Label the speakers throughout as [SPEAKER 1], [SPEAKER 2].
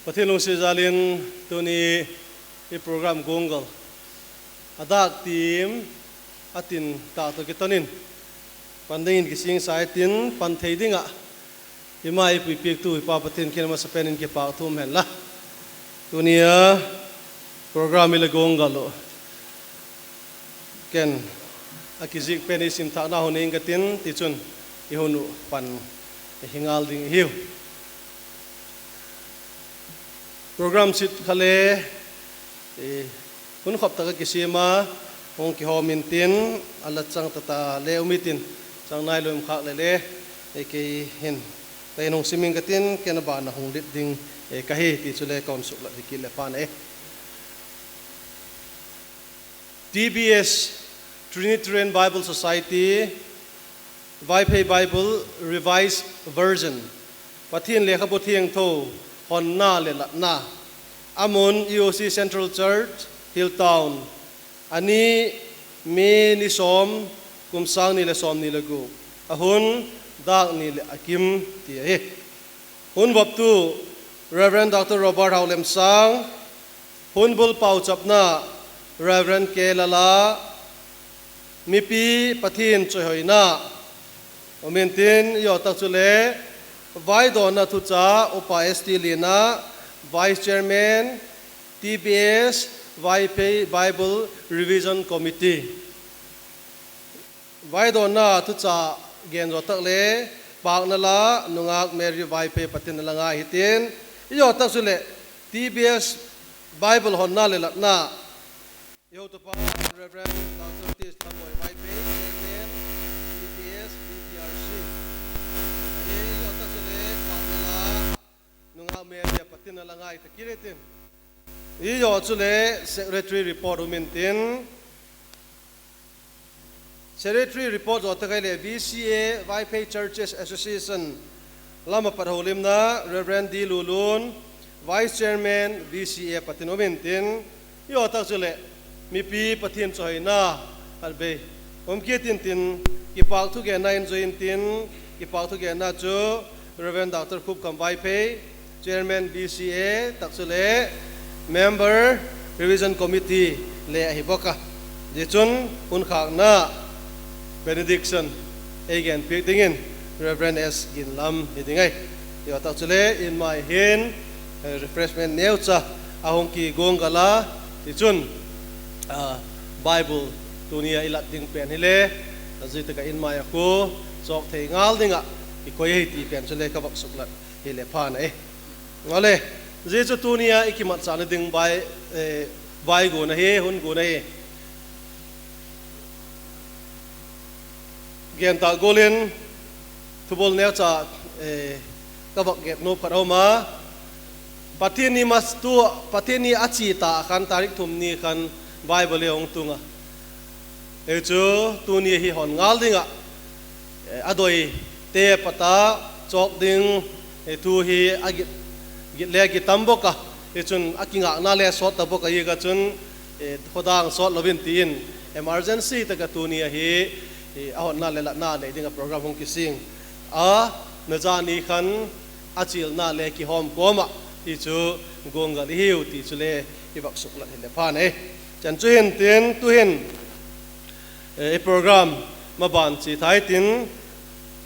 [SPEAKER 1] Pathian si jalin tu ni program gonggal. Adak tim atin ta to kitanin. Pandingin kising saitin panthei dinga. Imai pipik tu pa pathian kin mas penin ke pa tu men la. Tu ni program ile gonggal. Ken akizik penisim ta na honing katin tichun ihunu pan hingal ding hiu. Program sit khale kun khop ta kisima hong ki homin tin alat chang tata le umitin chang nai lom khak le le ke hin tai nong siming katin ken ba na hong lit ding ka hi ti chule kon suk la dikil le pan DBS Trinitarian Bible Society Vaipe Bible Revised Version Pathian lekha bo thiang tho hon na le la na Amon EOC Central Church Hilltown ani me ni som kumsang ni le som ni le gu ahun dak ni le akim ti hun bop tu Reverend Dr. Robert Haulem sang hun bul pau chapna Reverend Kelala mipi pathin choi hoina omentin yo tak chule vai dona thu cha upa st lina Vice Chairman TBS Vaipe Bible Revision Committee vai dona thu cha gen ro tak le pak na la nungak Mary Vaipe patin la nga hitin yo tak chule TBS Bible honna le na yo to pa Reverend Dr. Tis Tamoy Vaipe Chairman TBS BTRC yo tak chule pak na la nunga media patin la nga itakiretin iyo chule secretary report umintin secretary report otakale VCA Vaipe Churches Association lama parholim na Reverend D Lulun Vice Chairman VCA patin umintin iyo tak chule mipi patin choina albe omkitin tin kipak thu ge na enjoyin tin kipak thu ge na chu Reverend Dr. Khup Kam Vaipe Chairman BCA taksule Member Revision Committee le hiboka jichun un khak na benediction again pik dingin Reverend S Ginlam hidingai yo taksule in my hin refreshment neucha ahong ki gongala jichun Bible tunia ilat ding pen hile azita ka in my aku sok thei ngal dinga ikoi ti pen chule ka bak suklat hile phan ngale jesu tunia ikimat sana ding bai go na he hun go na he gen ta golen thubol ne cha ka bak get no pharoma patini mas tu patini achi ta kan tarik thum ni kan bible ong tunga e chu tunia hi hon ngal dinga adoi te pata chok ding e tu hi agit git le gi tamboka e chun akinga na le sot taboka ye ga chun e khodang sot lovin tin emergency ta ka tunia hi ahon na le la na le dinga program hong kising a na jani khan achil na le ki hom koma ti chu gonga li hiu ti chule i bak sukla hele phan chan chu hin tin tu hin e program ma ban chi thai tin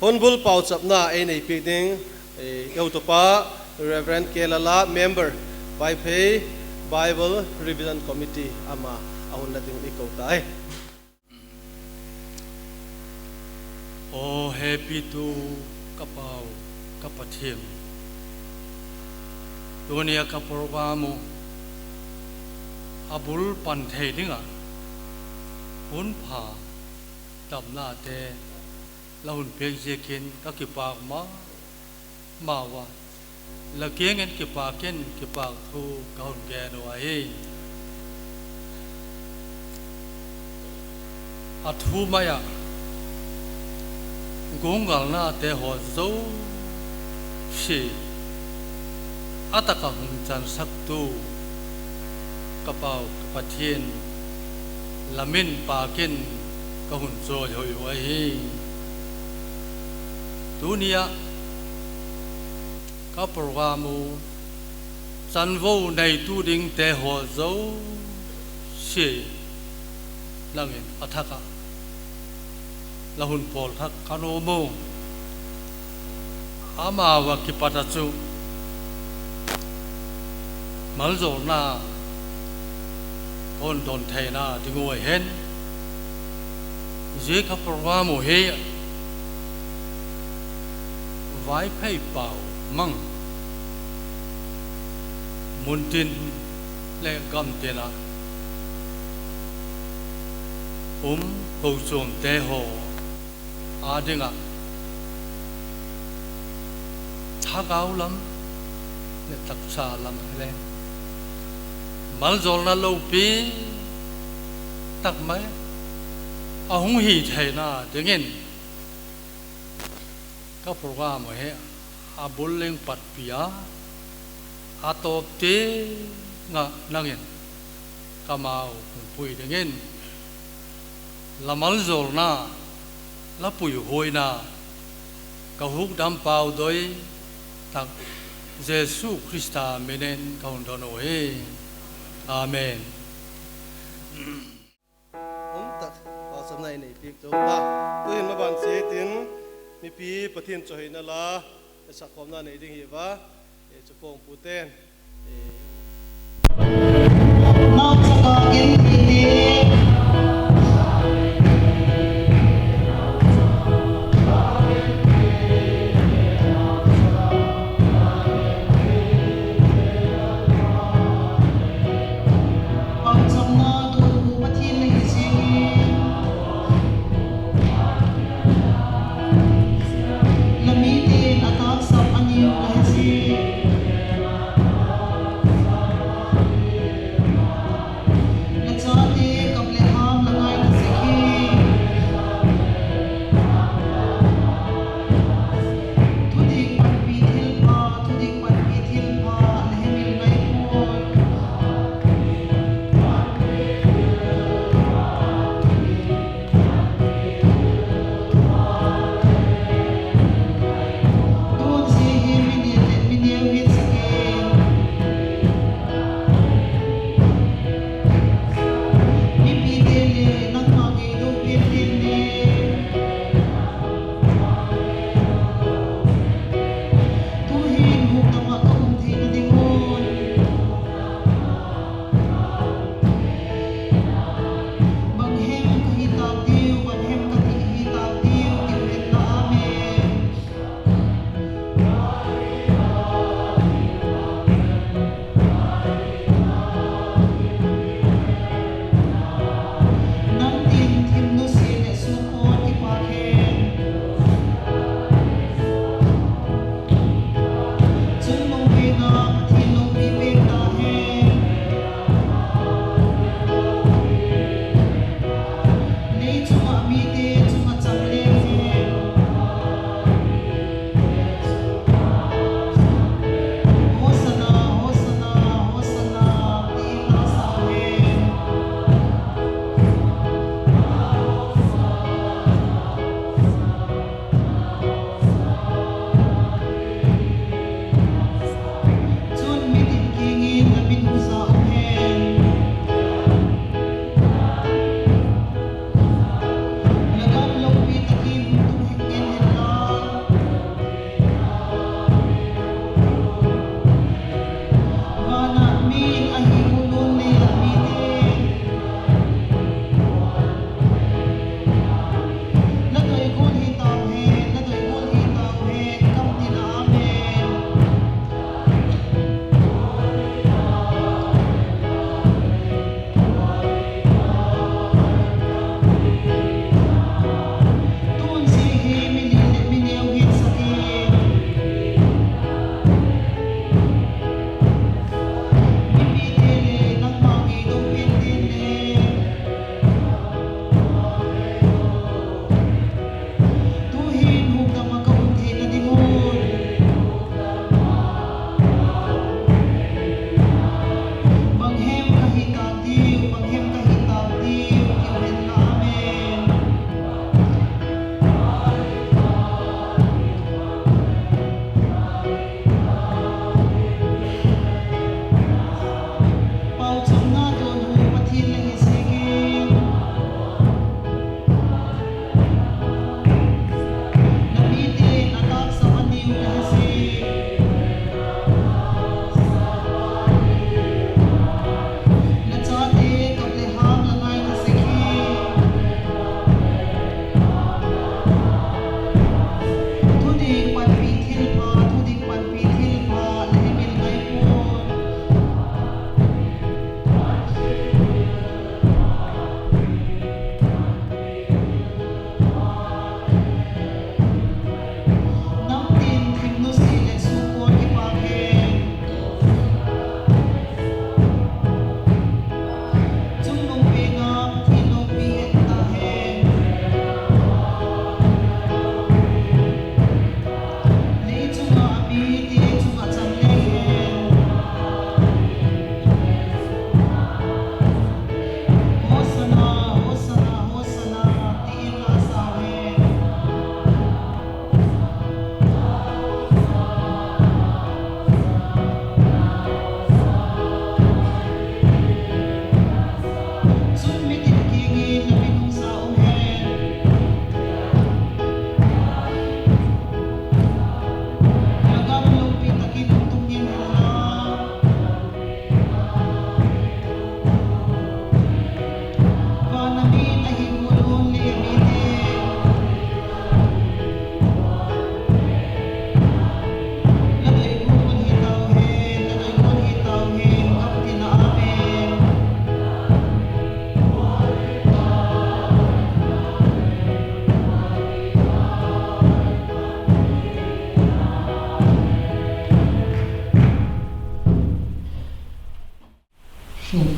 [SPEAKER 1] honbul pau chapna e nei pi ding e yo to pa Reverend Kelala member Vaipe Bible Revision Committee ama ahon na ding ikaw tai
[SPEAKER 2] oh happy to kapau kapathiam dunia kaporwamu abul panthei dinga hun pha tamna te lahun pek jekin kakipak mawa la kiengen kipaken kipak thu kaun geno ai athu maya gongal na te ho zo shi ataka hum chan saktu kapau kapathin lamin pakin kahun zo hoi ai dunia kaporwamu สันวูในตูดิงแต่หัวเจ้าเสียลังเงินอัฐกะละหุ่นพอลทักคานโมอามาวากิปัตจุมัลโจนาคนโดนเทน่าที่งวยเห็นเจ้าขับรถมาโมเฮียไว้ไพ่เป่ามั่งมุนตินและกำเตนะผู้ชมเตโหอาดิงะทักเอาลำและตักษาลำเลยมัลโจนาโลปีตักไหมอาหงหีเทน่าดึงเงินก็โปรแกรมเหรออาบุลเลงปัดพิยาอาตบเตงะนังเงินก็มาเอาปุยดึงเงินละมัลโจนาละปุยหอยนาก็หุกดำเปล่าโดยตักเยซูคริสต์เมเนนเขาดอนโอเออาเมน
[SPEAKER 1] ตักปาสำนัยในปีกโจตาตัวเห็นมาบันเสตินมีปีปะเทียนจอยนั่นละสักความน่าในดิ่งเหวะจะโกงปูเต้น
[SPEAKER 3] นอกจากก็กินปีนี้ล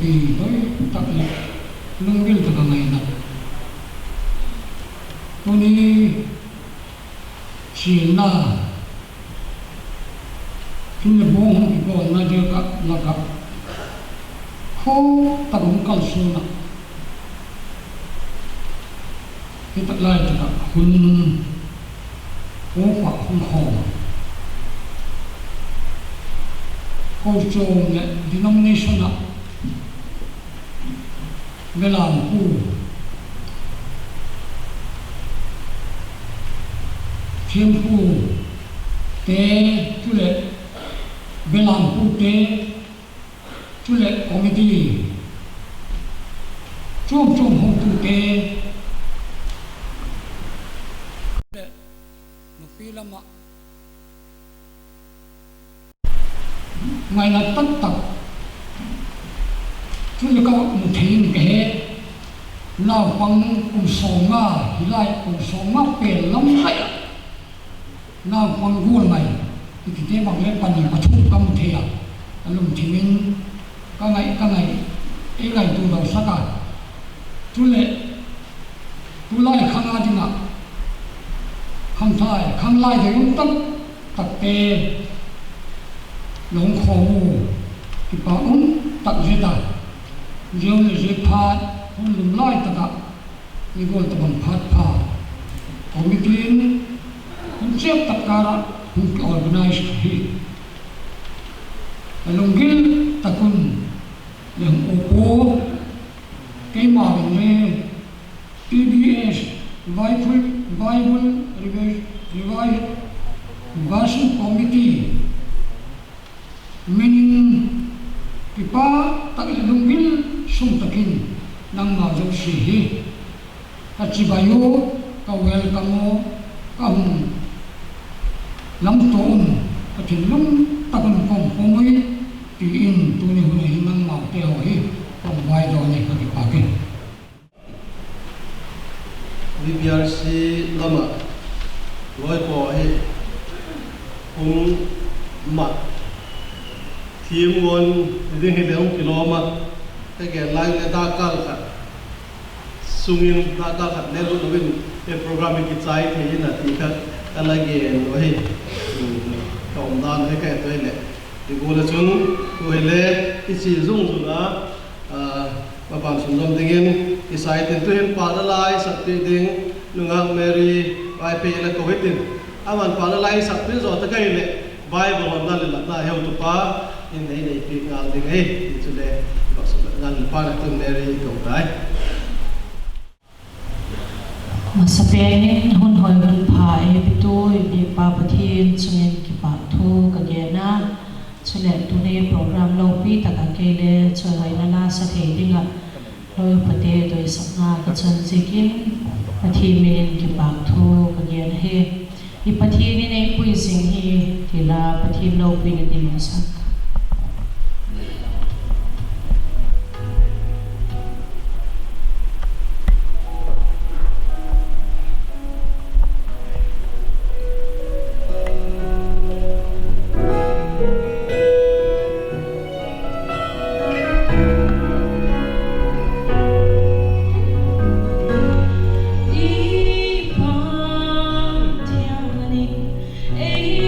[SPEAKER 4] kỳ tới tập lệ nâng gil tập ngày nọ tôi đi xin na chúng ta buông không bị còn na chưa gặp là gặp khô tập cũng cầu số nọ cái tập lại tập hun cố hoặc hun khổ culture denomination về làm khu thiên khu tế chú lệ về làm khu tế chú lệ committee chung hồng tu tế nó phi lắm ạ ngày là tất tập chúng ta có một thiên kế nào bằng cùng sòng nga thì lại cùng sòng nga bền lắm vậy nào bằng gua mày thì thế bằng cái phần mà chung cầm thế à lúc thì mình các ngày cái ngày tu đầu sắc à chú lệ tu lại khang ai đi nào khang lại thì cũng tập tê nông khổ thì bảo ông tập gì đó riêng là gì phát ông lùm lại tất cả như gọi tập bằng phát phá ông bị tuyên ông xếp tất cả đó ông organize hi long gil tập quân yang opo cái mà mình PBS Bible Revision Committee meaning pipa tak lungil sum takin nang ma jo si hi achibayo ka welcome kam lam ton atin lum takon kom pomoi ti in tu ni hu ni nang ma te ho hi kom vai do ni ka ki pa ke
[SPEAKER 1] VBRC lama loi po hi mat team one ding he leong kiloma te ge lai le da kal khat sungin da kal khat le lu win e program ki chai the na ti kha ala ge no he tom dan he ka to le ti go la chung ko le ti chi zung zu na ba ban sun dom dingin ti sai ten to hen pa la lai sat ti ding lungang mary ai pe la ko hitin aman pa la lai sat ti zo ta kai le bible on da le na heu tu pa in nei pi ngal ding ei chu le ba so ngal pa na tu mary ko dai
[SPEAKER 5] masapenin hun hoi hun pha e bitoi bi pa pathin chungen ki pa thu ka ge na chule tu ne program lo pi ta ka ke le choi na na sa the dinga loi pate doi sapna ka chan jikin pathi min ki pa thu ka ge na he i pathi ni nei pui sing hi tila pathi lo pi ni din sa
[SPEAKER 6] Ei,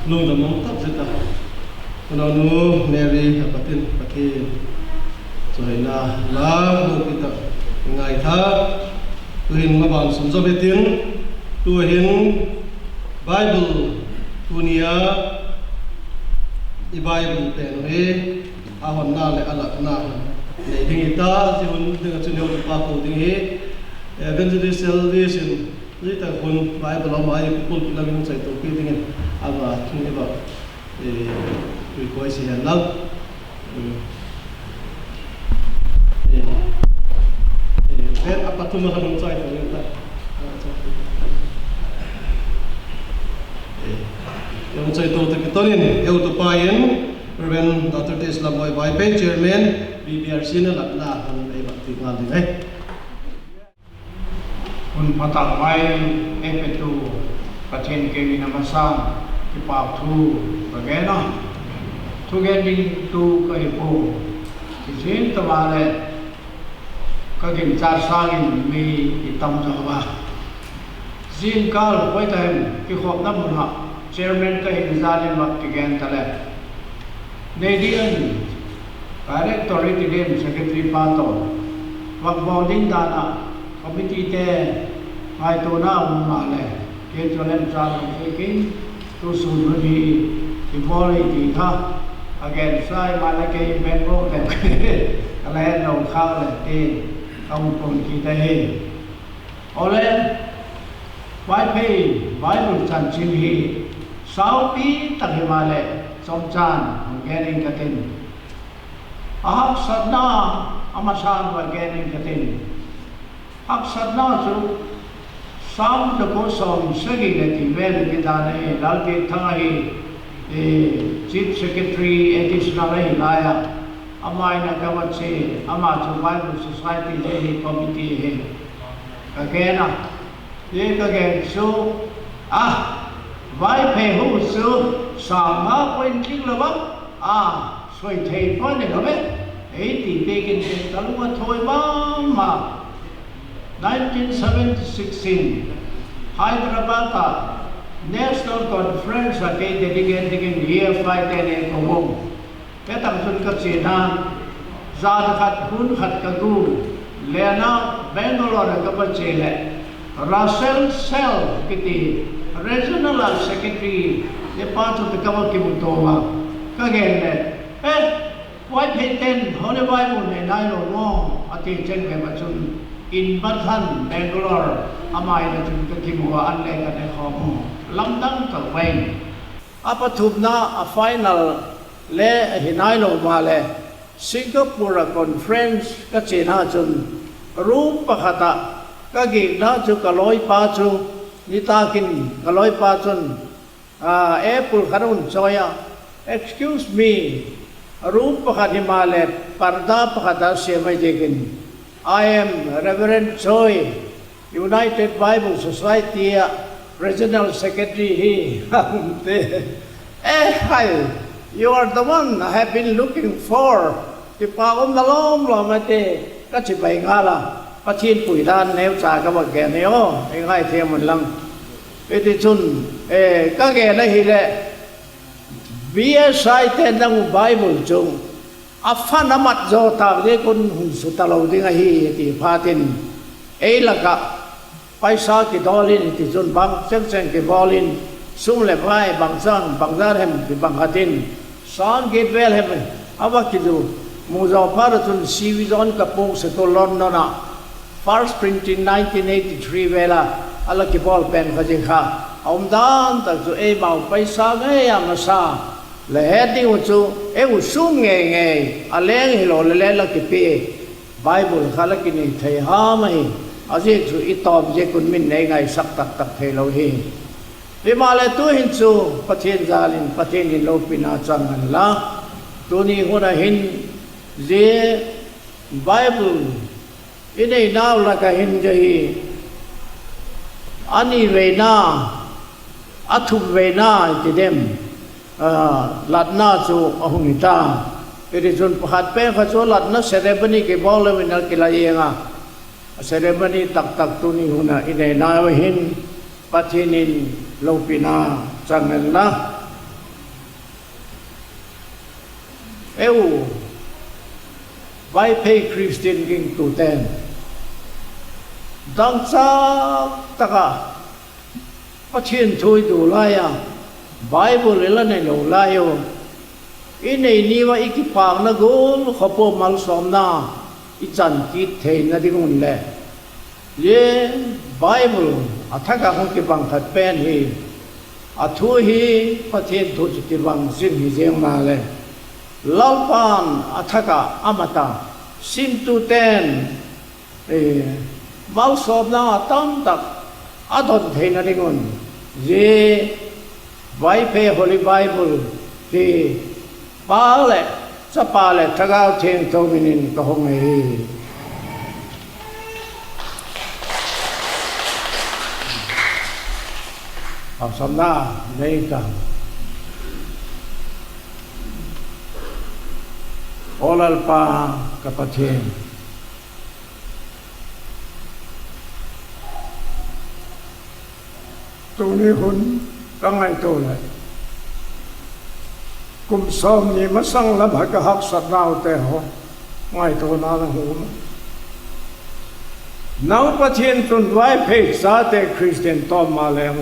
[SPEAKER 1] lung da mong tak zeta no nu Mary apatin pati soina la lu kita ngai tha tuhin ma ban sum zo betin tuhin Bible tunia I Bible pen he ahon na le ala na nei ding ita jun ding chuneu pa ko ding he evangelisal vision lita kun Bible amai pul pilamin sai to ki ding aba thing ba request ya lau apa tu makan sai to ta yang saya tahu terkitonin, yang tu payen, Reverend Dr. Tesla Boy YP Chairman BBRC na lakla ang iba't tinggal din ay.
[SPEAKER 6] Un patak mai epetu pachen kemi namasang kipap tu bagena tu gending tu kahipo kisin tamale kagim char sangin mi itam jawa zin kal koi time ki khop na munha Chairman ka hinzalin magtigan tala. Nedian, Directorate din Secretary Pato, Wagbodin dana, Committee te, may tuna umale, Ketualem Salong Sikin, to Sunudi, Ivori Dita, again, Sai Malake Benro, Alain no Kale, Kampon Kita. Ole, YP, Bible Chanchin he. Sau pi tak himale somchan gening katin ahak sadna amasan wa gening katin hak sadna su sam de ko som segi leti vel bidane lalke thangai chief secretary additional hilaya amai na kamatse ama chu Bible society le committee he kagena ye kagen su vai phê hữu sư sàng má quên kinh là bác xoay thầy con này nó biết ấy thì về kinh tế đó lúc thôi mà 1916 Hyderabad National Conference là cái dedicated year 510 của vùng cái tầm xuân cấp sĩ nan ra được khát hun khát cả gu Lena Bangalore cấp bậc chế lệ Russell Sell cái gì Regional Secretary the part of the Kamal Kimutowa kagene white patent Holy Bible ne nailo mo ati chen ke bachun in Badhan Bangalore amai na chun ka kimuwa anle ka ne khomo lamdang ta wain apathumna a final le hinailo male Singapore conference ka chena chun room pakhata kagi na chu kaloi pa chu nitakin kaloi pa chun Apple karun soya excuse me room pakhat himale parda pakhata semai dekin I am Reverend Choi United Bible Society Regional Secretary hi you are the one I have been looking for ti pa om dalom lo mate ka chi bai ngala Pathin Pui Dan nếu trả các bậc kẻ nếu anh ngay thêm một lần cái thì chun các kẻ này thì lệ bia sai tên đang Bible chung afan amat do ta cái con hùng sự ta lâu tiếng hi thì pha tin ấy là cả paisa cái đó lên thì chun băng chân chân cái ball lên sung lệ vai bằng sang hem thì bằng hạt tin sáng cái vel hem apa kidu Muzaffarun Sividon kapung sa tolon na first printing 1983 vela ala ki ball pen khaji kha omdan ta chu e mau paisa nge amasa le heading chu e usum nge aleng hilo le la ki pe Bible khala ki ni thai ha mai aje chu itom je kun min nei ngai sak tak thei lo hi bimale tu hin chu pathin zalin pathin ni lo pina changan la tu ni hona hin je Bible ini now like a hinjahi ani vena athu vena tidem latna chu ahungita iri jun pakhat pe kha chu latna ceremony ke bol winal ke layenga ceremony tak tu ni huna ini now hin pathinin lopina changelna eu vai pay Christian king tu ten dang sa taka pathin thui du lai ya Bible la nei lo lai yo inei niwa ikipang na gol khopo mal som na ichan ki thein na dingun le ye Bible athaka hong ki bang khat pen hi athu hi pathin thu chi ki bang sim hi jeng ma le lalpan athaka amata sim tu ten mal som na tam tak adon thein na dingun ye vai pe Holy Bible thì ba lệ sa pa lệ thagao theng thâu minin ka hong ei học xong na đây cả olal pa kapathen tu ni hun các ngài tu lại cùng xóm ni mà sang làm hai cái học sát nào thế ho ngài tu na là hú nào bắt thiên tuần vay phê sa te Christian tom mà lem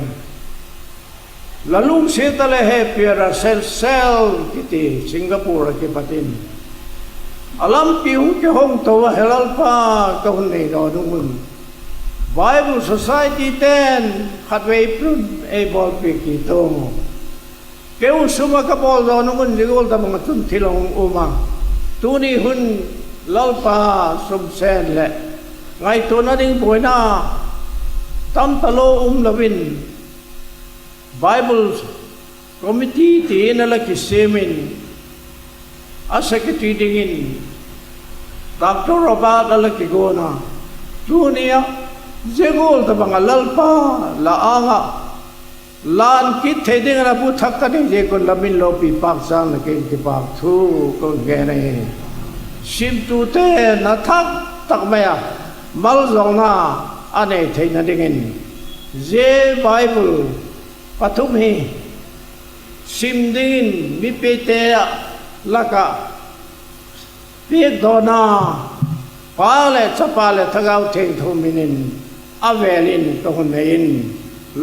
[SPEAKER 6] là lung xe ta le he piera sel kiti Singapore ki patin alam piu ke hong to helal pa ka hun nei do dung Bible Society ten khát về prun e bol pe ki to kêu suma ka bol do no mun jigol ta mang tun thilong uma tu ni hun lalpa sum sen le ngai to na ding boina tam talo lovin Bible committee ti na la ki semin a secretary dingin Dr. Robert la ki gona tu niya jegol ta bang lalpa la anga lan kit the ding na bu thak ka ni je kon lamin lo pi pak sang na ke ki pak thu ko ge ne sim tu te na thak tak me ya mal zong na ane the na dingin je Bible pathum hi sim dingin mi pe te laka piek dona pa le chapa le thagau theng thu minin avelin to hunein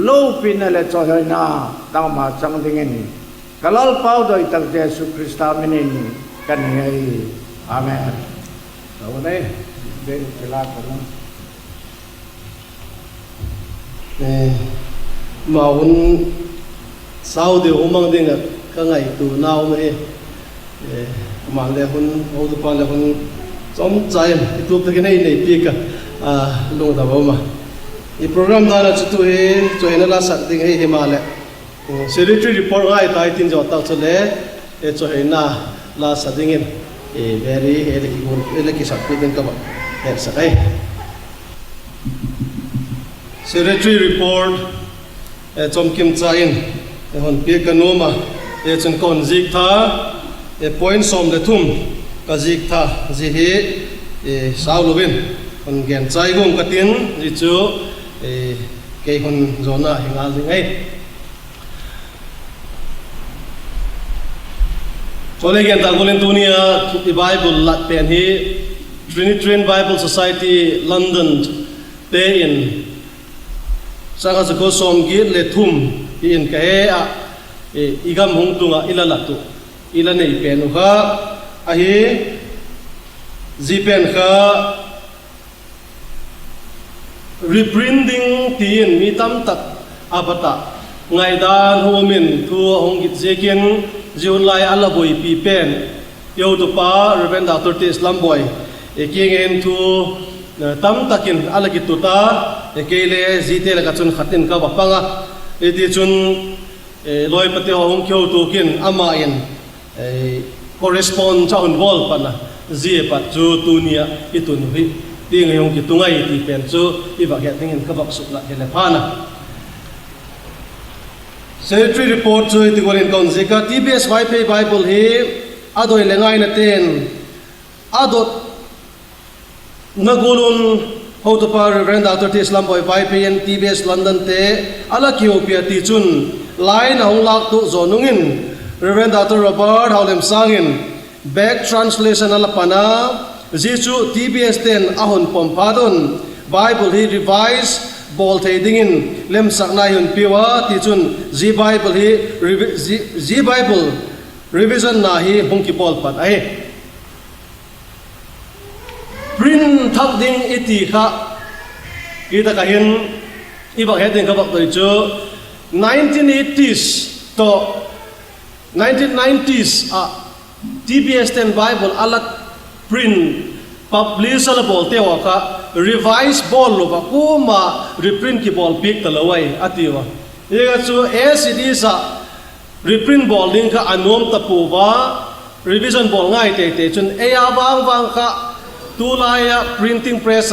[SPEAKER 6] lo pinale choina tama chang dingin kalal pau doi tak Jesu Krista minin kan ngai amen đâu đấy bên cái la của nó maun sau điều mang đi ngặt các ngày tù nào này mà lẽ hun ô tô pan lẽ hun trong trái tụt cái này này bị cả lung tàu mà cái program đó là chúng tôi cho nên là sát định hay mà lẽ secretary report ngay tại tin cho tao cho lẽ cho nên là sát định very cái sát định các bạn hết sát đấy secretary report trong kim chain hon pe kanoma chon kon zik tha point som le thum ka zik tha ji hi sau lovin hon gen chai gong ka tin ji chu ke hon zona hingal ding ai chole gen ta golen dunia Bible lat pen hi Trinitarian Bible Society London te in sanga ko som gi le thum in ka he a igam hung tunga ila latu ila nei pen kha a hi ji pen kha reprinting tin mi tam tak abata ngai dan homin thu hong git jekin jiun lai ala boy pi pen yo to pa Reverend Dr. T. Islam boy ekingen thu tam takin ala git tuta ekele zite la kachun khatin ka bapanga eti chun loi pate hong kheu tu kin ama in correspond cha un vol pana zie pat chu tunia itun hi ting yong ki tungai ti pen chu iwa ge tingin ka bak suk la hele phana secretary report chu ti gorin kon zika TBS YP Bible hi adoi lengai na ten adot nagulun how to par Reverend Dr. T. Islam boy YPN TBS London te ala kiopia ti chun line hong lak tu zonungin Reverend Dr. Robert Haulem sangin
[SPEAKER 1] back translation ala pana jichu TBS 10 ahon pompadon Bible hi revise bol thadingin lem sakna yun piwa ti chun Z Bible hi Z Bible revision na hi hungki bol pat ai print thak ding iti kha kita kahin ibang heading ka bak toi chu 1980s to 1990s TBS 10 Bible alat print publish ala bol te wa ka revise bol lo ba kuma reprint ki bol pik talawai atiwa ega chu ACD sa reprint bol ding ka anom tapu wa revision bol ngai te chun aya wang ka tulaya printing press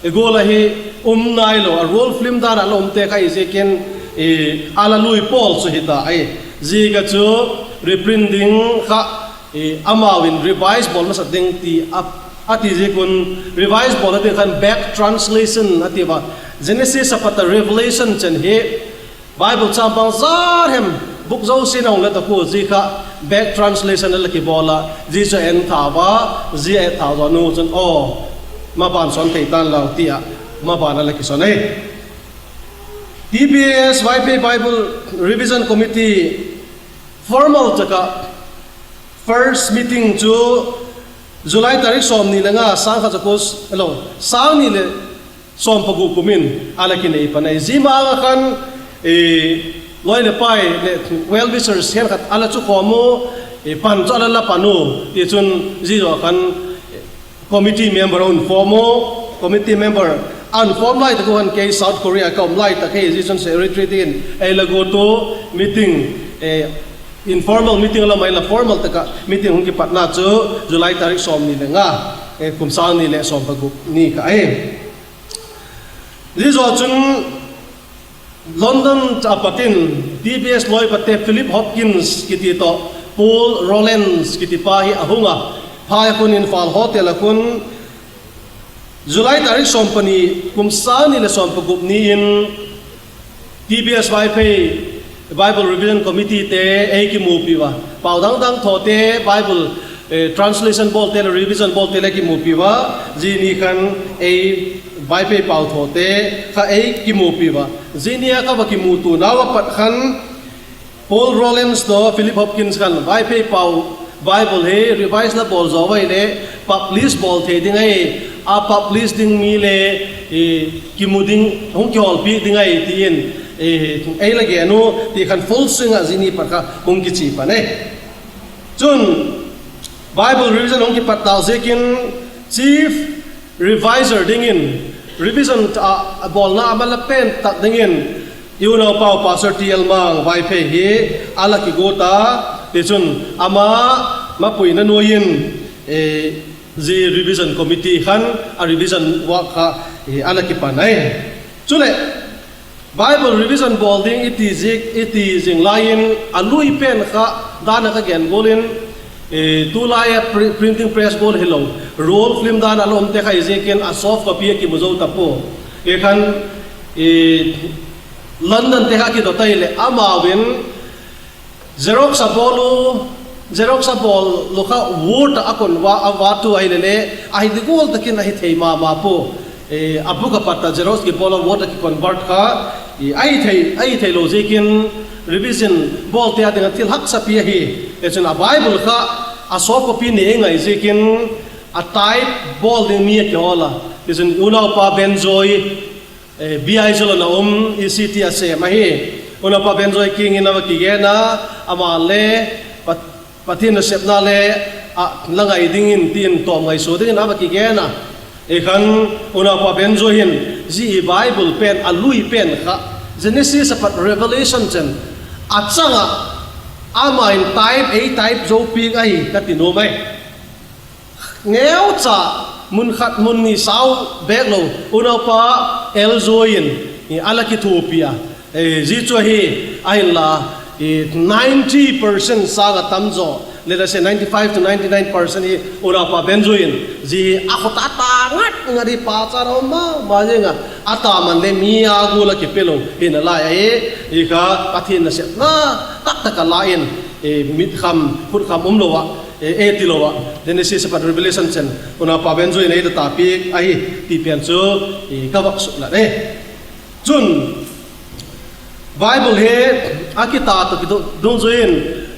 [SPEAKER 1] egola hi nailo a roll film dana lom te kai seken ala lui pol so hita ai ziga chu reprinting kha amawin revise bol na sa ding ti ati zikun revise bol na kan back translation ati ba Genesis sapata Revelation chen he Bible champang zarhem book zo sinong la ta ko zika back translation la ki bola ji so en thawa ji e thawa no chen o ma ban son thei tan law tia ma ban la ki son ai TBS YP Bible Revision Committee formal taka first meeting to July tarik som ni nga sang kha chakos hello sang ni le som pagu kumin ala ki nei panai zima nga kan loi le pai le well wishers hen khat ala chu khomo pan cho ala la panu ti chun ji ro kan committee member on formo committee member an form lai ta kon ke South Korea kom lai ta ke ji chun secretary tin ai la go to meeting informal meeting la mai la formal ta ka meeting hung ki patna chu July tarik som ni le nga kum sang ni le som pagu ni ka ai ji zo chun London apatin TBS loi pate Philip Hopkins kiti to Paul Rollins kiti pahi ahunga phai kun in fal hotel akun July tarik sompani kumsa ni le sompagup ni in TBS YP Bible Revision Committee te ei ki mu piwa paudang dang thote Bible translation bol te revision bol te le ki mu piwa ji ni khan ei vai pe pau thote kha ei ki mu piwa zinia ka ba ki mu tu nawa pat khan Paul Rollins to Philip Hopkins khan vai pe pau Bible he revise la bol zo wai le publish bol the ding ai a publish ding mi le ki mu ding hong kyol pi ding ai tien ei la ge anu ti khan full singa zini pa kha hong ki chi pa ne chun Bible revision hong ki pat taw zekin chief revisor dingin revision bol na amala pen tak dingin you know pau pastor TL mang vai phe hi ala ki gota ti chun ama mapui na noyin ji revision committee khan a revision wa kha ala ki panai chule Bible revision bolding it is in line alui pen kha dana ka gen bolin tulaya printing press bol hello roll film dan alom te khai zeken a soft copy ki muzo tapo ekhan London te ha ki dotai le amawin xerox a bol lokha word akon wa awatu ai le ai digol takin ai thei ma po apu ka patta xerox ki bol word ki convert kha ai thei lo zekin revision bol te adinga til hak sa pi hi echun a Bible kha a soft copy ne ngai zekin a type bol ding mi ke ola echun unau pa benjoy BI zolo na ECT ase mahi una pa benjoy king ina ki gena ama le patin na sepna le langai dingin tin tom ngai so ding na ki gena ekhan una pa benjoy hin ji Bible pen alui pen kha Genesis pat Revelation chen achanga ama in type zo pi ai katino mai ngeu cha mun khat mun ni sau bek lo una pa elzoin ni ala ki thupia ji cho hi ain la 90% saga tamzo let us say 95 to 99% hi una pa benzoin ji akhota ta ngat ngari pa cha ro ma jenga ata man le mi agu la ki pelo in la e ka pathin na se na tak tak la in mit kham phut kham lo wa tilowa Genesis pat Revelation chen una pa benjoi nei da topic ai ti pian chu kawak su la de chun Bible he akita to don join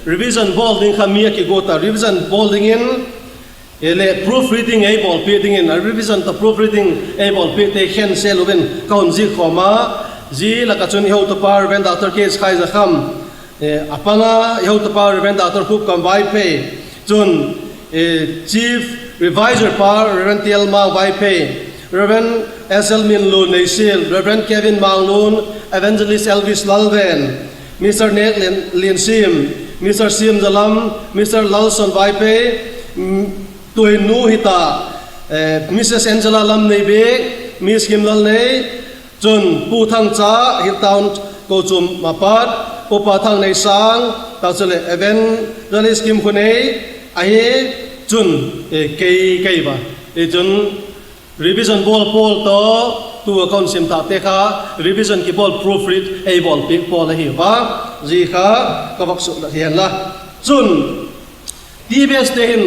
[SPEAKER 1] revision bolding khamia ki gota revision bolding in ele proofreading able reading in revision to proofreading able te khen seloven kaun ji khoma ji la ka chun ho to par ben doctor case khai za kham apanga ho to par ben doctor khu kam vai pe chun chief revisor par Reverend Tiel Ma vai pe Reverend SL Min Lu Neisil Reverend Kevin Mang Lun Evangelist Elvis Lalven Mr. Nek Lin Sim Mr. Sim Zalam Mr. Lalson vai pe Tui Nu Hita Mrs. Angela Lam Nei Be Miss Kim Lal Nei Chun Pu Thang Cha Hil Town Ko Chum Mapat Popa Thang Nei Sang Tao Chule Evangelist Kim Khunei Ahe Chun Kei Ba Chun Revision Ball Paul To Tu Account Sim Ta Te Kha Revision Ki Ball Proofread A Ball Pik Paul Hi Ba Ji Kha Kawak Su La Hian La Chun TBS Tehin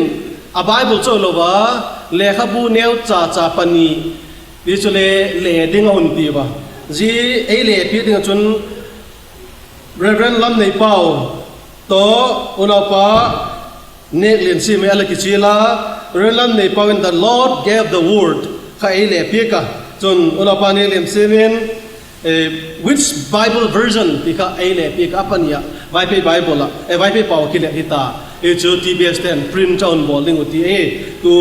[SPEAKER 1] A Bible cho lo ba le khabu neu cha cha pani ti chule le ding hun ti ba ji ei le pi ding chun Reverend Lam Nei Pau to una pa ne len si me ala ki chila Reverend Lam Nei Pau in the Lord gave the word kha ei le pi ka chun una pa ne len si men which Bible version ti kha ei le pi ka pania vai pe Bible la vai pe pau ki le hita chu TBS 10 print down bowling uti tu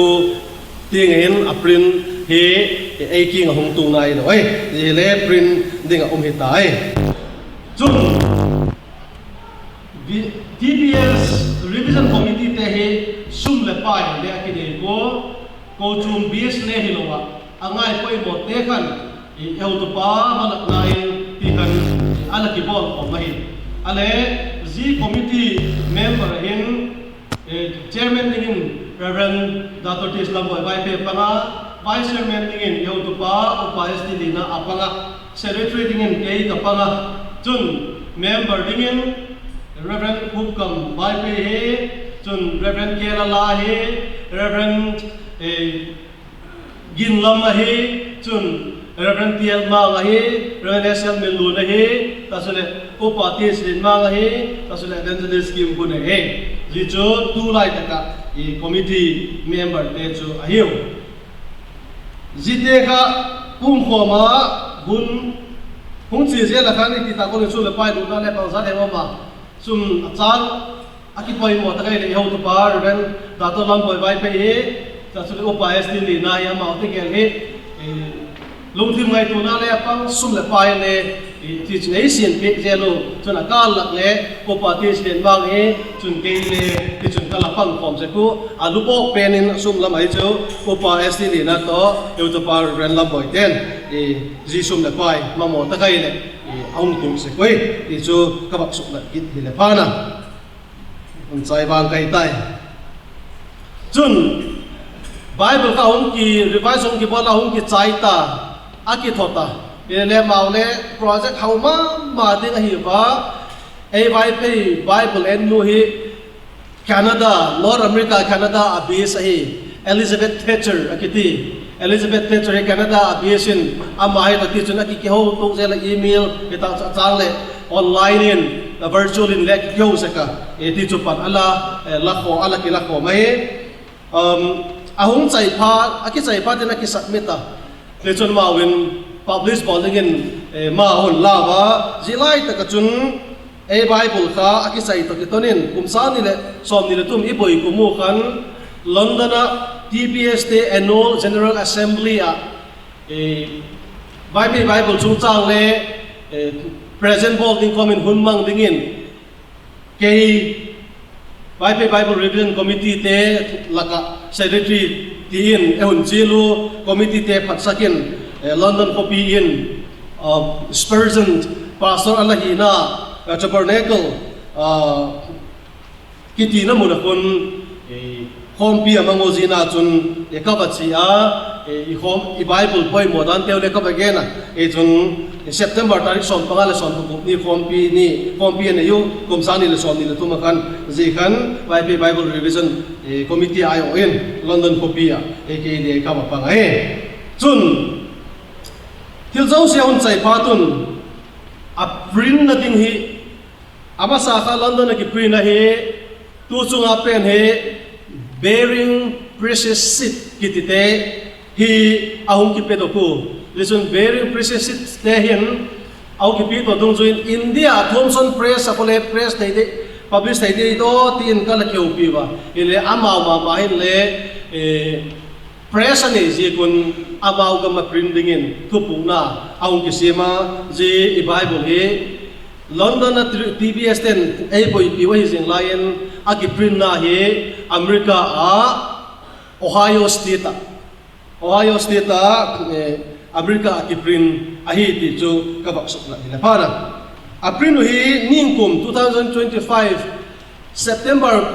[SPEAKER 1] ting in a print he a king hong tu nai lo ji le print ding a hi tai chun TBS revision committee te he sum le pai le ki de ko chum BS ne hi lo wa angai poi mo te kan eu tu pa malak nai ti kan ala ki bol o mai ale Z committee member in chairman in Reverend Dr. Tislam Boy Vai Pe Panga vice chairman in Yotupa Upayas Dilina Apanga secretary in Kei Kapanga Chun member in Reverend Hupkam Vai Pe He Chun Reverend Kerala He Reverend Ginlam He Chun Reverend Tiel Ma He Reverend SL Min Lu He Tasule Upatis Lin Ma He Tasule Evangelist Kim Bune He Ji chu tu lai taka committee member te chu ahiu ji te kha kum khoma bun hung chi je la khani ti ta ko le chu le pai du na le pa za de ma sum achal akipoi mo ta kai le ho tu par ren da to lam poi vai pe he ta chu le upas ti li na ya ma te gel he lung thim ngai tu na le pang sum le pai le ti chei sian pe zelo chuna kal lak le ko pa ti sian wang he chun ke le ti chun kala pang khom se ku alu bok penin sum lam ai chu ko pa st li na to eu to par ren lam boy ten ji sum le pai ma mo ta kai le ong tum se koi ti chu ka bak su la kit le pa na un chai bang kai tai chun Bible ka ong ki revise ong ki bola ong ki chai ta aki thota le mau le project hauma ma ding hi ba ai Bible en lu hi Canada North America Canada abis hi Elizabeth Thatcher akiti Elizabeth Thatcher Canada abisin amai ta ti chuna ki ho tu se la email kita chang le online in virtual in le ki ho se ka ti chu pan ala lakho ala ki lakho mai ahung chai pha aki chai pha den aki submita le chun ma win publish bowling in ma hon la ba zilai ta ka chun a Bible kha aki sai to ki tonin kumsa ni le som ni le tum i boi ku mu khan London TBS te annual general assembly a Bible chung chang le present bowling common hun mang dingin ke Bible revision committee te laka secretary tin ehun chilu committee te phatsakin London copy in Spurgeon Pastor Alahina Tabernacle kiti na muna kun hompi amangozina chun ekabachia i Bible poi mo dan teu le ka again e chun September tarik som pangal som bu ni kompi ne yu komsani le som ni le tumakan zikhan Bible revision committee ayo in London kopia e ke de ka pa nga e chun til zau se on chai patun a print na ding hi ama sa kha London ki print na hi tu chunga pen he bearing precious seed kitite hi ahung ki pedoku listen bearing precious seed te hin au ki pi to dong join India Thomson Press akole press nei de publish nei de to tin kala ke upi ba ile ama ma hin le press ani ji kun abau ga ma print dingin thupung na ahung ki sema ji Bible he London at TBS 10 ay boy piwa hising lion agi print na he America Ohio State America agi print ahi ti jo kabak sukla ila para april hi ningkum 2025 September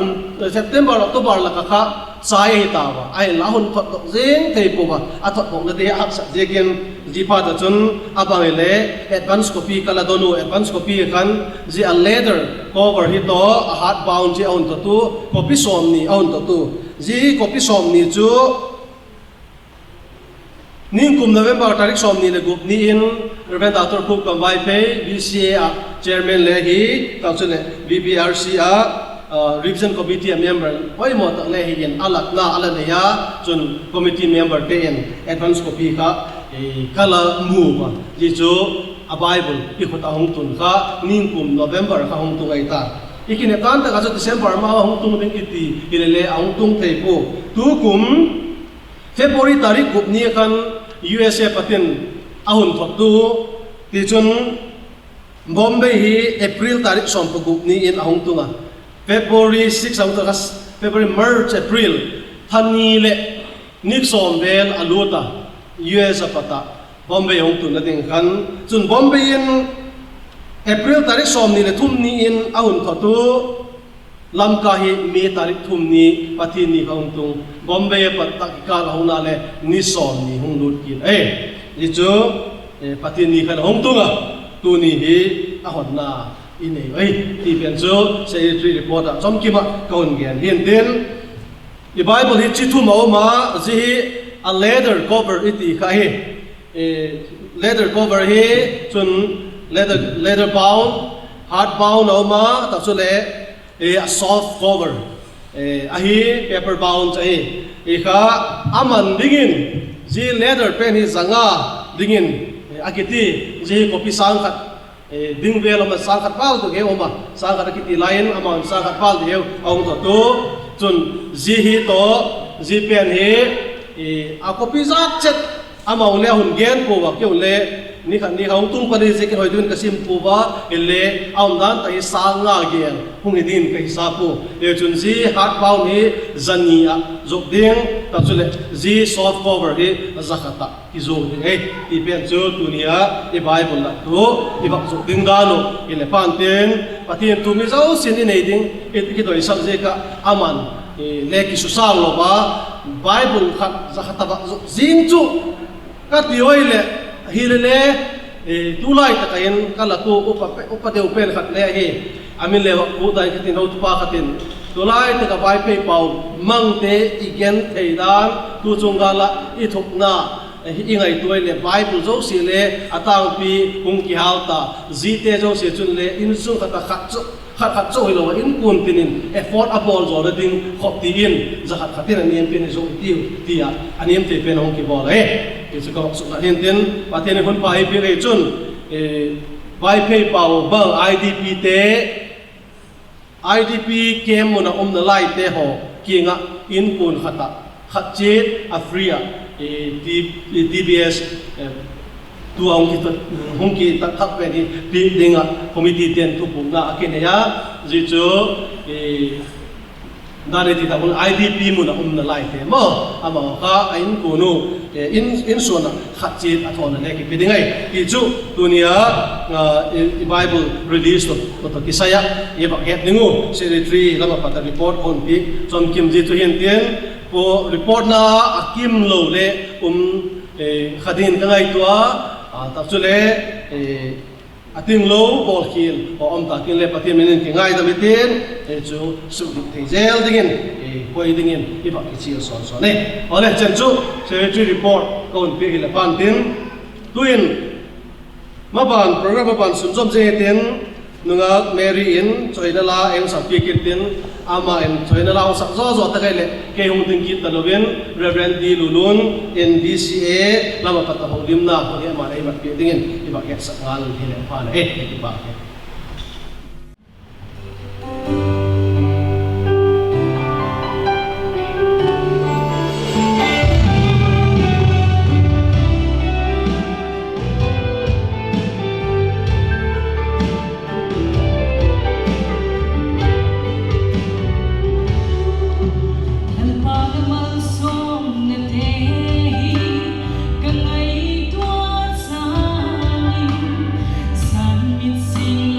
[SPEAKER 1] October la ka sai tawa ai lahun thot jeng thei puma athot bong na de ak sa jegen jipa da chun abangele advance copy kala donu advance copy kan ji a leather cover hi to a hard bound ji on to tu copy som ni on to tu ji copy som ni chu ningkum November tarik som ni le gup ni in Reverend Dr. Cook Kambai Pe BCA chairman le hi ta chun BBRC revision committee member oi mo tak le hi yen alak na ala ne ya chun committee member te en advance copy ka kala mu ba ji chu a Bible i khota hong tun kha ningkum November kha hong tu ai ta ikine kan ta ka December ma hong tung ding iti ilele hong tung thei po tu kum February tarik gup ni kan USA patin ahun thot tu ti chun Bombay hi April tarik som gup ni in ahong tunga February 6 ahong takas February March April thani le Nixon bel aluta US pata Bombay hong tun na ding kan chun Bombay in April tarik som ni le thum ni in ahun thot tu lam ka hi me tarik thum ni pati ni hong tung Bombay patak ka hong na le ni som ni hong lut kin ni chu pati ni kan hong tunga tu ni hi ahon na ine ti pian chu secretary report a chom ki ma kaun gen hin tin the Bible hi chi thu ma ji a leather cover iti kha hi leather cover hi chun leather bound hard bound ma ta chu le a soft cover ahi paper bound ai kha aman dingin ji leather pen hi zanga dingin akiti ji copy sang khat ding vel ma sang khat pal to ge oma sang khat akiti line amount sang khat pal de ong to tu chun ji hi to ji pen hi a copy zat chet amount le hun gen po wa ke le ni khan ni hong tung pani je ke hoi dun kasim pu ba ele aum dan tai sang nga gen hung idin kai sa pu le chun ji hard bound hi zania zok ding ta chule ji soft cover hi zakhata ki zo ni ti pen chu tunia e Bible la tu i bak zok ding dano ele panten patien tu mi zau sin ni nei ding e ki doi sam je ka aman le ki susal lo ba Bible khat zakhata ba jing chu ka ti oi le hilele tulai ta kain kala tu upa de upel khat le hi amin le ku dai kitin ho tu pa khatin tulai ta ka bai pe pau mang te igen theidan tu chungala I thukna ingai tuai le Bible zo si le atang pi kung ki hauta zite zo se chun le in su khata khat zo hilo in kun tinin effort abol zo da ding khop ti in zahat khatin aniem pen zo tia aniem te pen hong ki bol itu kalau sudah hintin patien pun pai pi chun pai pe pau ba IDP kem mona na lai te ho kinga in pun khata khatchet afria DBS tu hong ki ta thak pe ni pi dinga committee ten tu pum na akene ya ji chu dari di tahun IDP muna na lai te mo ama ka ain kunu in sona khatji athon le ki bidingai ki chu dunia Bible release to kisaya ye ba het ningu secretary lama pata report on pi chom kim ji tu hian tien po report na akim lo le khadin ka ngai tua ta chu le ating lo bol khil o om ta kin le patin men ki ngai da mitin chu su di zel dingin poi dingin i ba ki chi so so ne ole chen chu secretary report kon pi hil pan tin tuin maban program maban sun jom je tin nunga Mary in choina la eng sa pi kin tin ama en choina la sa zo zo ta kai le ke hung tin ki talovin Reverend D Lulun in BCA lama pata holim na ko ma nei ba pi dingin i ba ke sa ngal hile pa le i ba ke
[SPEAKER 5] Sing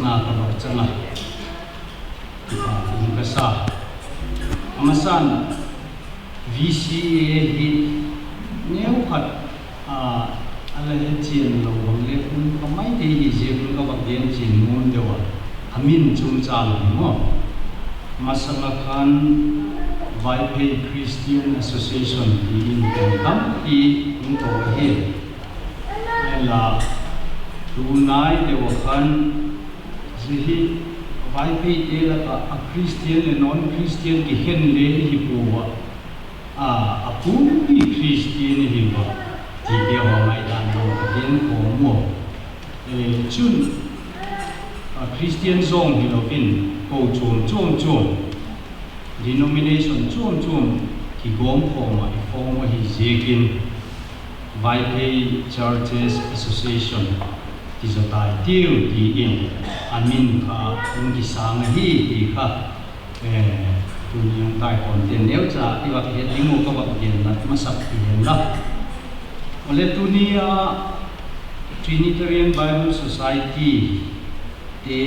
[SPEAKER 7] na ka ba changa ka sa amasan VCA hi neu khat ala he chin lo bang le kun ka mai de hi je kun ka ba gen chin mon dewa amin chung cha lo mo masanga khan Vaipei Christian Association in Tam hi in to he la tunai de wa khan jihi Vaipei de la ka Christian le non Christian ki hen le hi puwa apu hi Christian hi wa ti de wa mai dan no gen ko mo chun Christian zong hi lo bin ko chom denomination chom ki gom forma forma hi jekin Vaipei Churches Association ti zotai tiu ti in amin kha ungi sang hi kha tunyang tai konten neu cha iwa he dingo ka ba gen na masak hi la ole tunia Trinitarian Bible Society te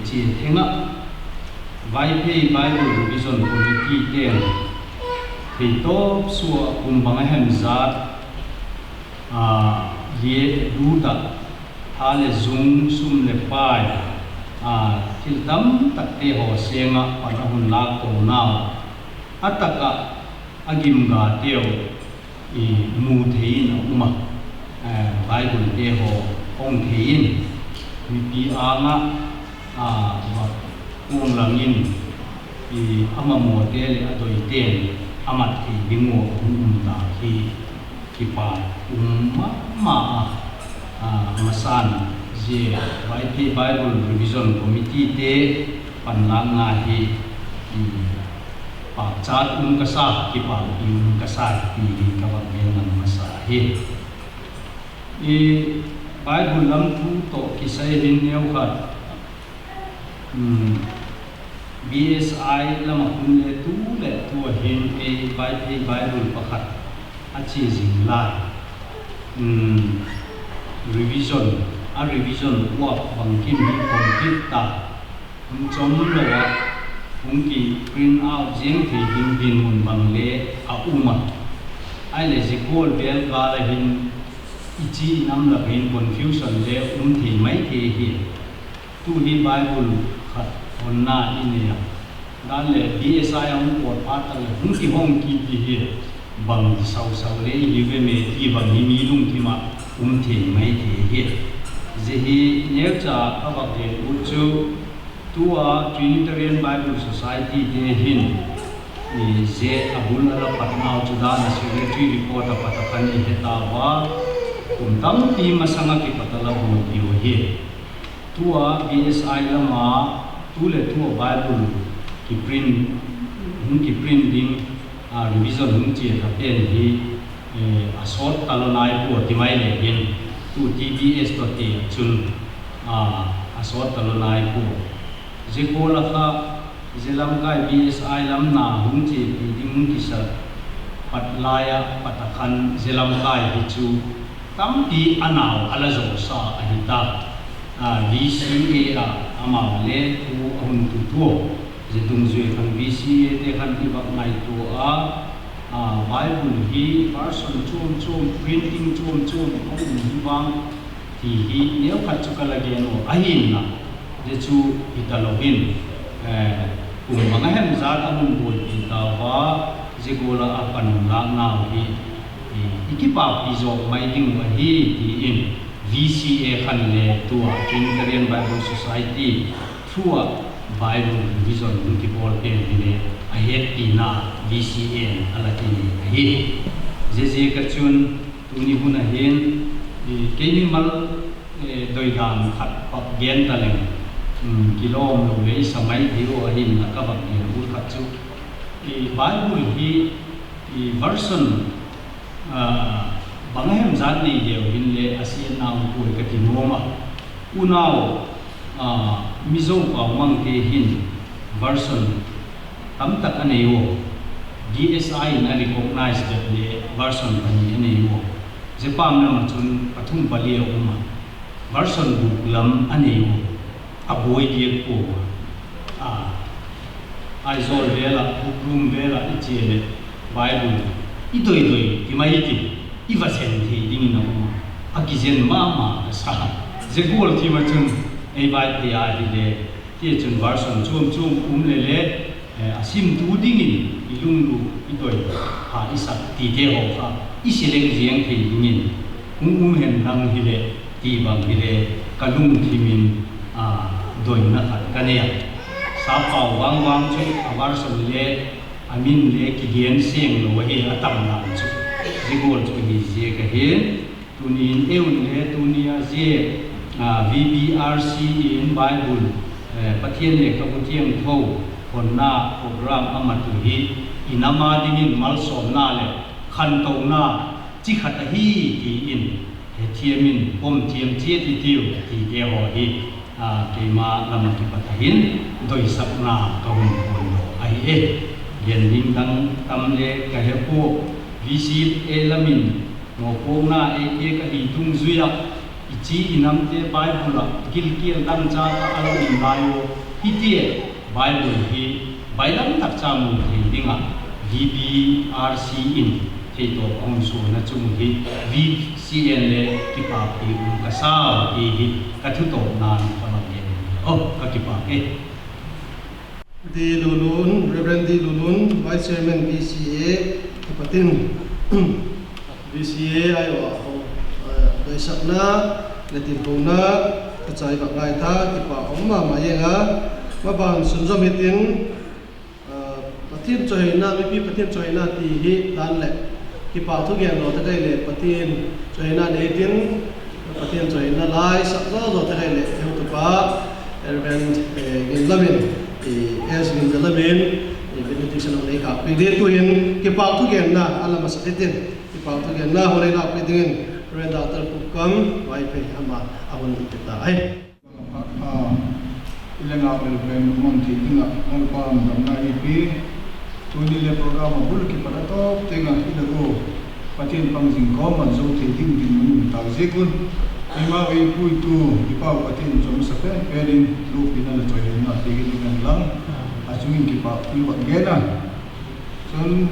[SPEAKER 7] chi thenga Vaipei Bible Revision Committee ten thì top sua cùng bằng hem zat ye duda hale zoom sum le pai til dam tatte ho senga panahun la ko na ataka agim ga teo I mu thein uma Bible te ho ong thein mi pi anga kung langin I ama mo te le adoi ten amat ki bingo ta ki pa masan je Vaipei Bible Revision Committee te panlang nga hi pa chat kasa ki pa kasa ki kawag ng masa hi Bible lam tu to kisay rin niyaw ka BSI lama kunle tu hin Vaipei Bible pakhat achi jingla revision wa bangkim hi complete ta chom lo ki print out jeng thi hin mun bangle a uma ai le jikol bel ka la hin ichi nam la hin confusion le thi mai ke hi tu hi Bible khat onna inia dan le BSI ang pot patal ki hong ki hi bang sau le hi ve me ti bang ni mi lung thi ma thi mai thi hi jehi necha awak de uchu tua Trinitarian Bible Society de hin ni je abul ala patnau chuda na secretary report patakan ni heta wa kumtam ti masanga ki patala ho ki hi tua BSI lama tule tua Bible ki print ding revision chi ta pen hi asot talonai po timai le hin tu TBS to ti chun asot talonai po jekola kha jelam kai BSI lam na chi ding ki sa patlaya patakhan jelam kai hi chu tam ti anau ala zo sa ahita VCA ama le tu on tu je tung zui kan VCA te kan iba ngai tu Bible hi version chum printing chum hi wang ti hi neu khat chukala ge no ahin na je chu italogin kum mga hem zat amun bol itawa je gola apan lang na hi ikipa pizo mai ding wa hi ti in VCA khan le tua Trinitarian Bible Society thua Bible Revision ki bol pen ni ahet ina VCA ala ti hi je ka chun tuni huna hen keni mal doidan khat pak gen taleng kilom lo le samai hiu ahin na ka bak ni ur khat chu Bible hi version banghem zat ni deu hin le asian naw ko ka ti noma unaw mizo pa mang te hin version tam tak aneyo DSI na recognize that le version pani aneyo Japan na chun pathum pali uma version book lam aneyo aboi dia ko aizol vela hukum vela ichele Bible idoi imai ivasen thi ding na akizen mama sa zegol thi ma chun ei bai the a di le ti chun version chum le asim tu ding in ilung lu idoi ha isa ti de ho kha isileng jiang thi ding in hen nang hi le ti bang hi le kalung thi min doi na khat kania sa pau wang chu version le amin le ki gen seng lo he atam na chu zigol chu hi je ka he tunin eun le tunia je VBRC in Bible pathian le ka butiang tho honna program amatu hi inama dingin mal som na le khan to na chi khat hi ti in he thiamin pom thiam che ti tiu ti ke ho hi ke ma lamaki patahin doi sapna ka hun ko ai e yen ning dang tam le ka he po visit elamin no ko na e ka hi tung zuya ichi inam te Bible gil kiel dam cha ka alo in bayo hitie Bible hi bailam tak cha mu thi dinga VBRC in thei to ong su na chung hi VCN le ki pa pi ka sa hi ka thu to nan pa ma ge ka ki pa ke
[SPEAKER 1] Di Lulun, Reverend Di Lulun, Vice Chairman BCA, Kapatin BCA ayo Besakna, Letinpuna, Kacai Bakai Tha, Kipa Omma Mayenga, Maban Sunzomitin, Patin Chohina, Mipi Patin Chohina Tihi, Danle, Kipa Tugian Lo Tagaile, Patin Chohina Netin, Patin Chohina Lai, Sakzo Tagaile, Eutupa, Reverend Gildamin. As in the Lamin, benediction of Lake. We did to him, keep out again now, Alamasatin, keep out again now, when I within, Red Doctor Pukam, Wipe Hama, I will look at that.
[SPEAKER 6] Ilang apel pen monti tinga on pam damna ipi tuni le programa bulki palato tinga ilago patin pangzing ko man zo te ding ding ta zekun ima we pui tu ipa patin jom sape perin lu pinal toy na tigin ngan lang asungin ki pa pi wa gena son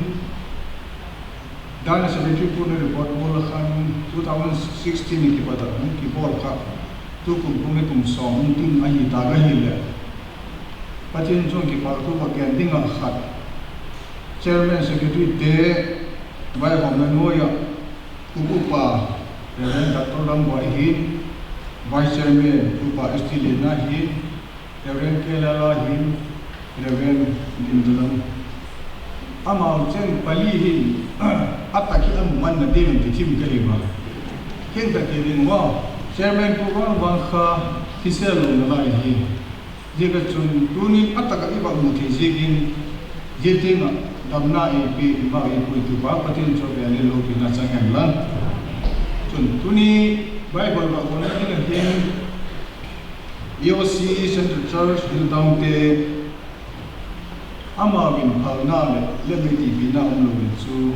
[SPEAKER 6] dana secretary pune report bol khan 2016 ki pada ki bol kha tu kum song tin ahi ta ga hi le patin jong ki pa tu wa gen ding a khat chairman secretary de vai hom na noya ku pa Reverend Dr. Lamboy hin, Vice Chairman Tupa Estilena hin, Reverend Kelala hin, Reverend Dindulang. Amaw chen pali hin, ataki ang man na din ang titim kaliba. Kenta kilin wa, Chairman Tupa Bangka Kiselo na lai hin. Jika chun tunin ataka iba muti zigin, jiting damna ipi iba ipu Tupa, patin chobe alilo pinasangyan lang. Tuni Bible ba ko na hin EOC Central Church Hilldown te amawin phagna le lemiti bina umlo chu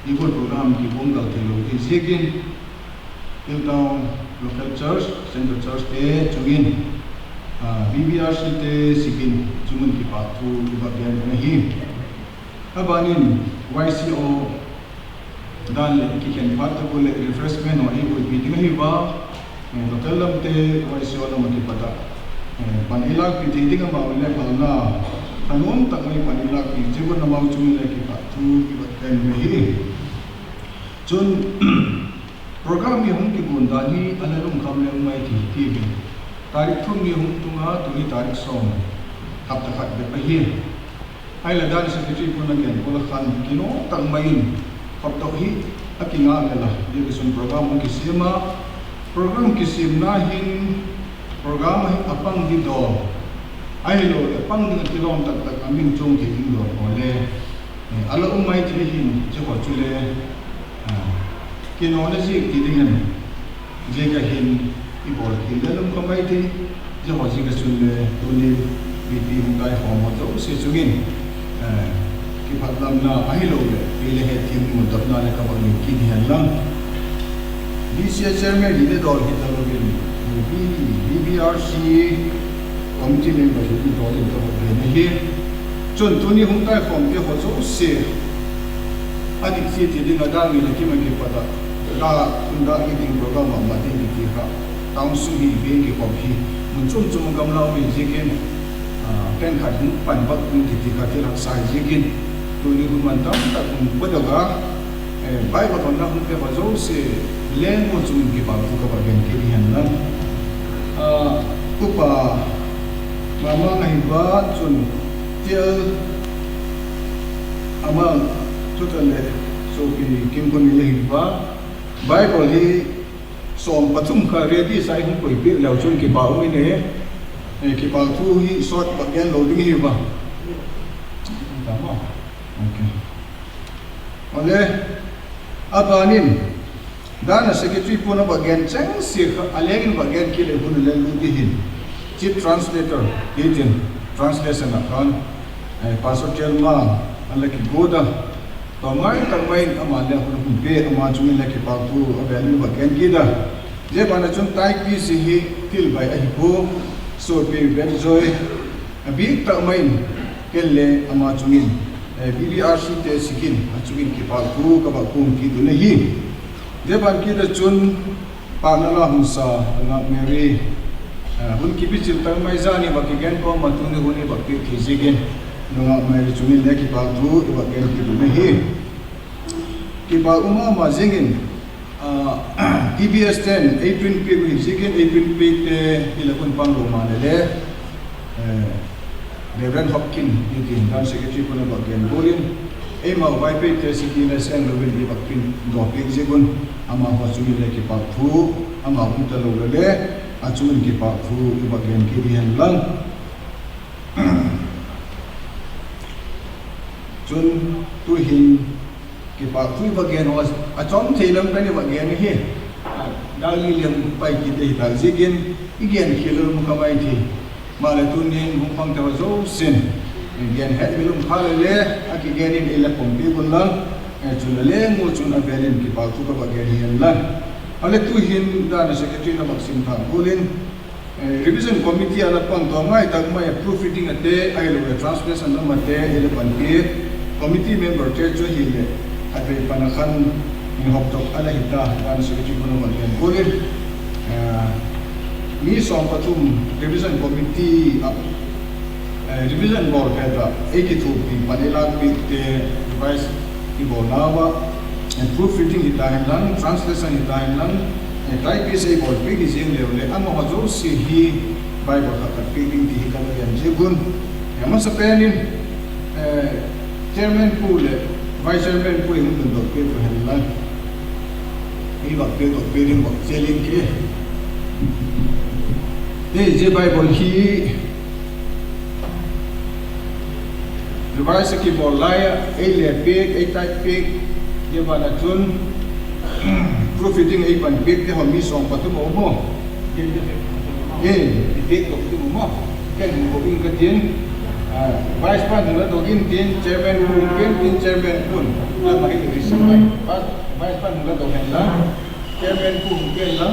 [SPEAKER 6] igol program ki bongdal te lo ki segin Hilldown Local Church Central Church te chungin BBRC te sigin chumun ki pathu ki bagyan na hi abanin YCO dan le kiken patta ko le refreshment or he would be dingi ba hotel lam te wise wala mati pata panilag pi dinga ma wala palna kanon tak mai panilag pi jibo na mau chung le ki pa tu ki ba kan me hi chun program ye hum ki bunda ni alalum kam le mai ti ti bi tarik thum ye hum tunga tuni tarik som kap ta khat be pa hi ai la dan secretary ko na gen ko la khan kino tak mai Fakta hi akinga ngala division program kisima program kisim nahin program hi apang di do ai lo apang di tilong tak tak aming chung ki do ole ala umai thihin je ko chule kino na ji kidingan je ka hin ibol kindalum kamai thi je ko ji ka chule uni bibi hungai homo to se chungin Padlam na ahilo le ile he tim mo dabna le ka bang ki dihan lang BCA chairman hide dol hidalogin
[SPEAKER 8] BBRC committee member who do it to here chun tuni hung tai from the hozo se adik si ti ding ada mi le ki ma ki pada da unda ki ding program ma ding ki ha taung su hi be ki ko hi mun chum chum gam lao mi jikin pen khat pan bak ni ti ka ti rak sai jikin tuni hun man tam ta kun bodaga bai ba kon na hun ke hozo se len mo chum ki pa ku ka ba gen ki han na upa mama ngai ba chun tiel ama tutale so ki kim kon le ba bible hi som pathum kha ready sai hum koi pe lau chun ki ba umi ne ki ba thu hi short ba gen lo ding hi ba tama okay ole abanin dana secretary puna ba gen chang si aleng ba gen ki le hun le lu di hin chief translator agent translation akan pastor Chelma alaki goda tomai tamai amale hun be ama chumi laki patu avelu ba gen gida je bana chun tai pi si hi til bai a hi bo so pe ben joy abi tamai kelle ama chumi BBRC te sikin chumi ki patu ka ba kum ki du nahi je ban ki da chun panala hunsa na meri hun ki bi chil tang mai zani ba ki gen ko ma tu ne huni ba ki jigen nunga mai chumi le ki ba tu ba gen ki du nahi ki ba uma ma jingin TBS 10 18 pe wi jigen 18 pe te ilakun pang lo ma le Reverend Hopkins in dan secretary ko na ba gen bolin ema wai pe te sikina sen lo bin ba kin do pe jigun ama ho chumi le ki pa thu ama uta lo le achun ki pa thu ba gen ki rian lang chun tu hin ki pa thu ba gen was achon thelam pe ni ba gen hi dali lem pai ki te ta jigin igen khilo mu ka mai thi ma le tu nin hung pang ta zo sin gen het milum khale le aki genin ila pompi bunlang chun le mu chun avelin ki pa thu ka ba gen hian lan ale tu hin da na secretary na maksim tha bolin revision committee ala pang to mai tak mai proofreading ate ai lo translation na mate ele pan ke committee member che cho hi le ate panakhan ni hok tok ala hita da na secretary ko na gen bolin mi som pathum revision committee revision board kada ekitu pi panela pi te device ki bonawa proofreading itahin lang translation itahin lang type is board pi ki jing le ama hazo si hi bible ka reading ti ka yan jigun ama sa penin chairman pule vice chairman pule mun do pe ko helan i ba pe do pe rin ba selling ke je bible hi Revise ki bolaya ele pek e type pek ye bana chun proofreading e ban pek te homi song patu mo mo pek to tu mo ken mo bin ka tin vice president do in tin chairman room ken tin chairman pun la mai ri samai vice president do hen la chairman pun ken la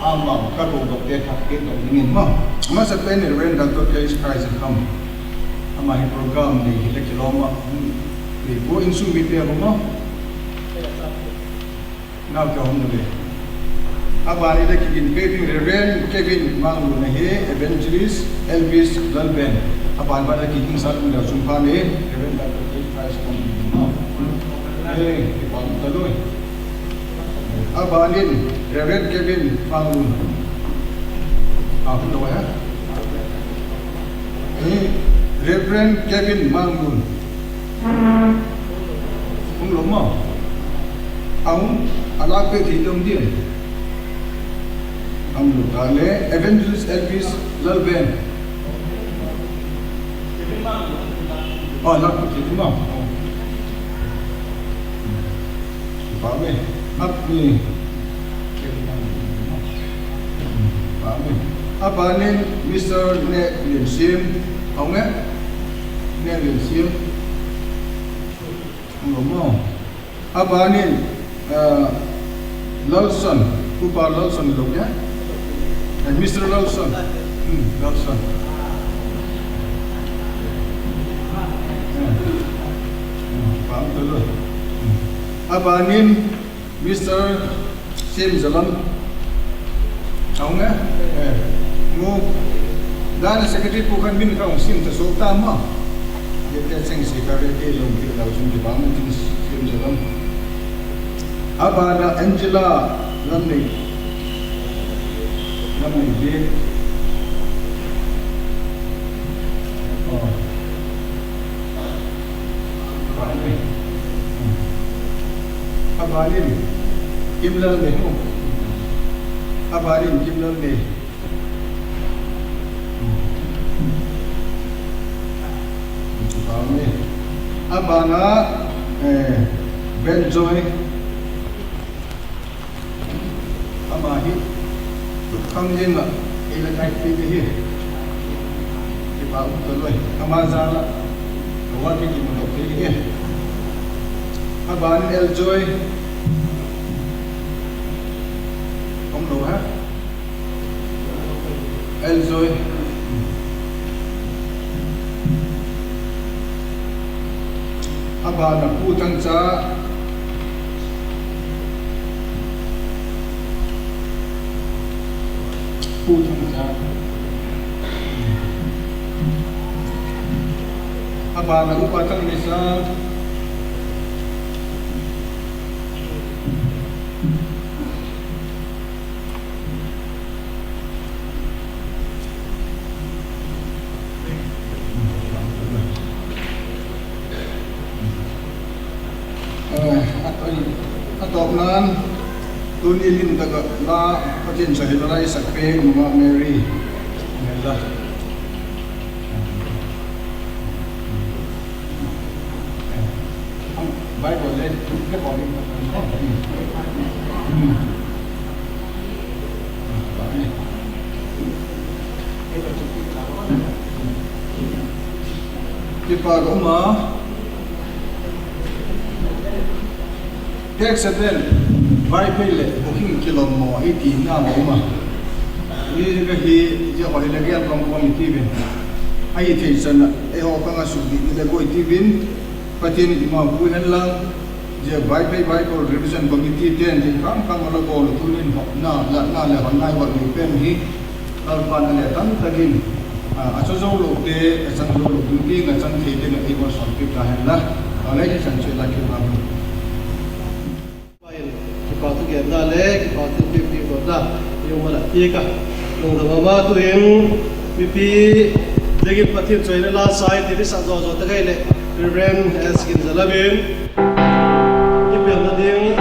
[SPEAKER 8] ama ka do do te thak ken do ngin mo ma sa pen ren Dr. Case Christ come amahi program ni hilekiloma ni bo insu bite mo na ka homule abani de kin beting Reverend Kevin Mangu na he evangelist Elvis Lalben aban ba de kin sal mu da sumpa ne Reverend Dr. Christ kom ki pam taloi abani Reverend Kevin Mangu apu ya Reverend Kevin Mangun lo mo ông alag pe thi dom din ông lo kale evangelist Elvis Lalben alag pe thi mo pa me ap ni pa me apanin Mr. Ne Lim ông ấy nghe liền xiêm đúng không abanin Lawson Cooper Lawson lúc nhé Mr. Lawson. Lawson. Paham dulu. Abanin Mr. Sim Zalam. Tahu nggak? Mu dan sekretari bukan bin kau sim tersulta mah. Dia seng sekretari dia lom kita tahu cuma dibangun Sim Zalam. Abana Angela Lamni dia. Oh. Abalin Kimlal ne ho. Abalin Kimlal ne. Abana Benjoy Amahi Kamjin la ila kai ti ki pa utoloi Amazala wa ki mo ti Aban Eljoy ông đồ ha Eljoy Aban Pu Tang Cha Pu Tang Cha Aban Upa Tang Nisa atop nan tunilin daga la patin sa hilai sakpe mga Mary nela Bible le ke boli Kipa goma Texaden vai pele booking kilomo 18 na mo ni ga hi je oi le ga kom quality ben ai the san e ho ka nga su di le go tivin patin di ma bu hen lang je vai ko revision committee ten di kam kam la go lu tunin na le hon nai wa ni pen hi al pan le tan tagin a cho zo lo te san lo du ki nga chan the te nga e ko son pi ka hen la ale je san che la ki ma
[SPEAKER 1] Kau tu game dah leh, kau tu pipi kau dah, yang mana iya kah? Nung dah tu yang pipi, jadi patin cuci ni lah side, jadi satu tak kaya leh, Reverend Eskin Zalabin, ini biar dia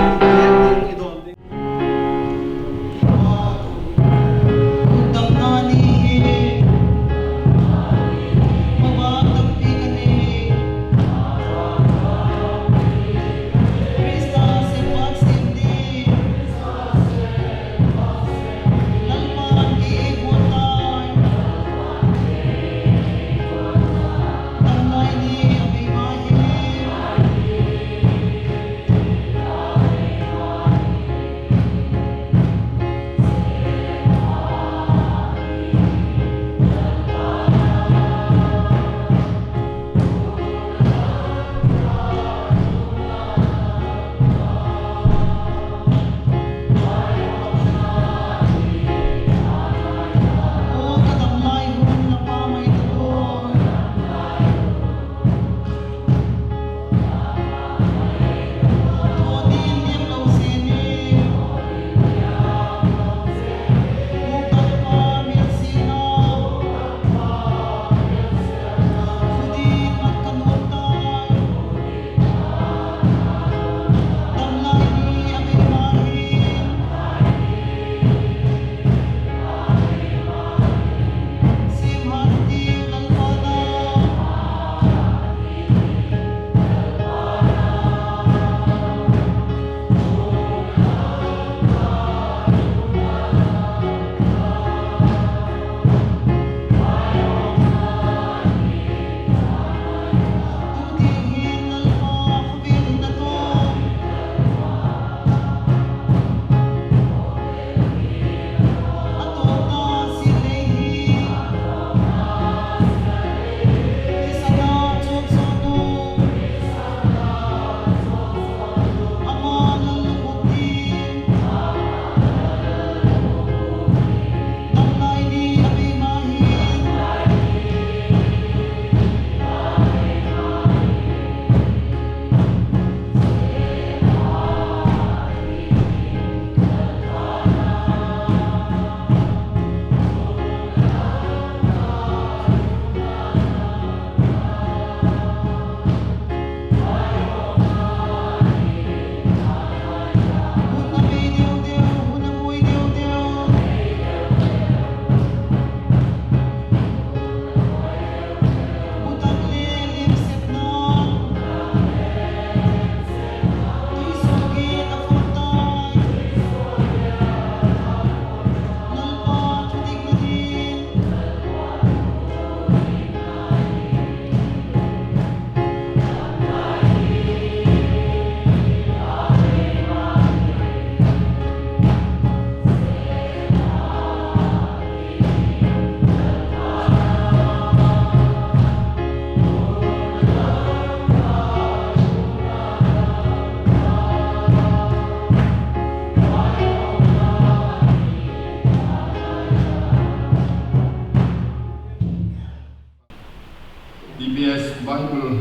[SPEAKER 8] PBS Bible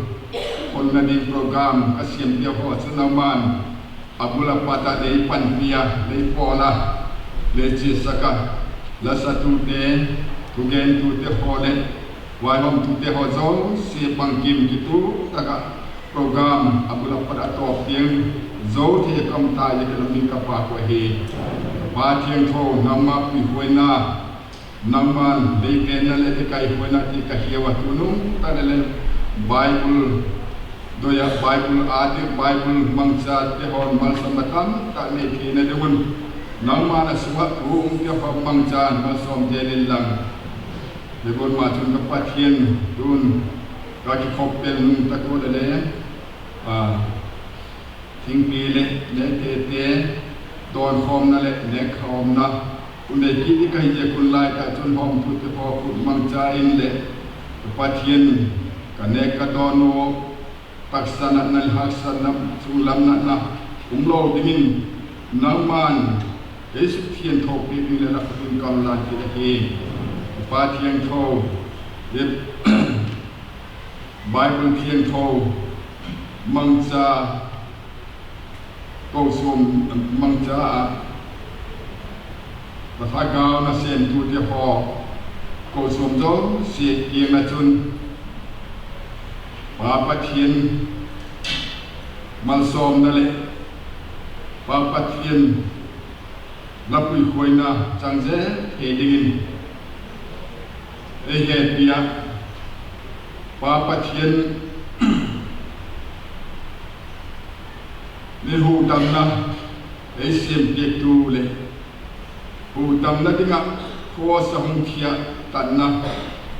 [SPEAKER 8] คนนาดีโปรแกรมกเสียมเดียวพอสนามานอับุลปาตาเลปันเปียเลปอลาเลจิสกะลาสตูเตทุเกนตูเตโฮเลวายมตูเตโฮโซเสียบังกิมกิตูตะกะโปรแกรมอับุลปาตาตอเพียงโซที่กำตายกลมิกปากวะเฮปาเทียงโทนามาปิหวยนานามันเลเกนเลติกายหวยนาติกะเฮียวะตุนุตะเลBible doya Bible adi Bible mangsa tehon malsamatan tak neki na demun nama na suat ruung ke mangsa malsom jelilang demun macun kepatien dun kaki kopel nung takut le tingpile le tete don khom na le ne khom na unde kini kai je kulai ka chun hom thu te po mangsa in le kepatien kaneka dono paksana nal haksana sulam na umlo dingin naman Yesu thian tho pi le la pin kam la ti he pa thian tho ye Bible thian tho mangcha ko som mangcha pa tha ga na sen tu ti ho ko som zo si ti na chun Papa Tien Malsom Nale Papa Tien Lapui Koina Changze Hedingin Ehe Pia Papa Tien Nehu Damna Esim Pektu Le Hu Damna Dinga Kuasa Hungkia Tanna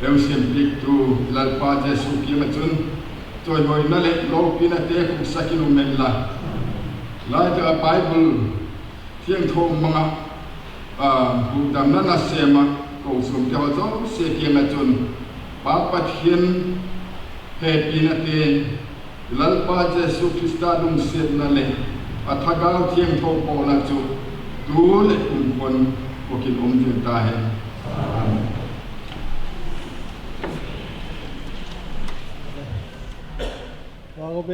[SPEAKER 8] Esim Pektu Lalpa Jesu Kimachun Toy boy na le lo pina te ku sakinu mella la ta Bible thiang thom manga hu dam na sema ko sum te ho se ke ma chun pa pa thien he pina te lal pa Jesu Krista dum se na le athaga thiang thom po la chu tu le kun kon ko kin je ta he
[SPEAKER 1] Wow,